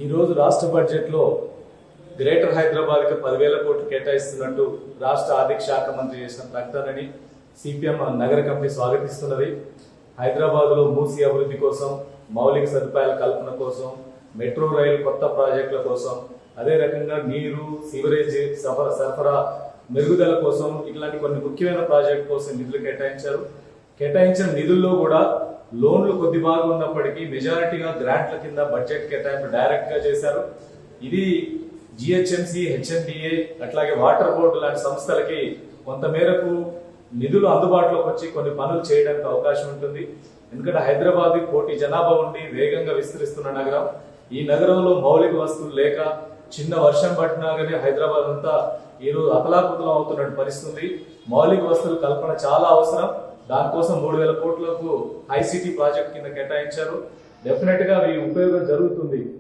ఈ రోజు రాష్ట్ర బడ్జెట్ లో గ్రేటర్ హైదరాబాద్ కి 10,000 కోట్లు కేటాయిస్తున్నట్టు రాష్ట్ర ఆర్థిక శాఖ మంత్రి చేసిన ప్రకటనని సిపిఎం నగర కమిటీ స్వాగతిస్తున్నది. హైదరాబాద్ లో మూసీ అభివృద్ధి కోసం, మౌలిక సదుపాయాల కల్పన కోసం, మెట్రో రైలు కొత్త ప్రాజెక్టుల కోసం, అదే రకంగా నీరు, సివరేజ్ సరఫరా మెరుగుదల కోసం ఇట్లాంటి కొన్ని ముఖ్యమైన ప్రాజెక్టు కోసం నిధులు కేటాయించారు. కేటాయించిన నిధుల్లో కూడా లోన్లు కొద్ది భాగం ఉన్నప్పటికీ మెజారిటీగా గ్రాంట్ల కింద బడ్జెట్ కేటాయింపు డైరెక్ట్ గా చేశారు. ఇది జిహెచ్ఎంసి, హెచ్ఎండిఏ అట్లాగే వాటర్ బోర్డు లాంటి సంస్థలకి కొంత మేరకు నిధులు అందుబాటులోకి వచ్చి కొన్ని పనులు చేయడానికి అవకాశం ఉంటుంది. ఎందుకంటే హైదరాబాద్ కోటి జనాభా ఉండి వేగంగా విస్తరిస్తున్న నగరం. ఈ నగరంలో మౌలిక వస్తువులు లేక చిన్న వర్షం పట్టినా కానీ హైదరాబాద్ అంతా ఈరోజు అతలాకుతలం అవుతున్న పరిస్థితి. మౌలిక వస్తువుల కల్పన చాలా అవసరం. దానికోసం 3,000 కోట్లకు ఐసిటీ ప్రాజెక్ట్ కింద కేటాయించారు. డెఫినెట్ గా ఈ ఉపయోగం జరుగుతుంది.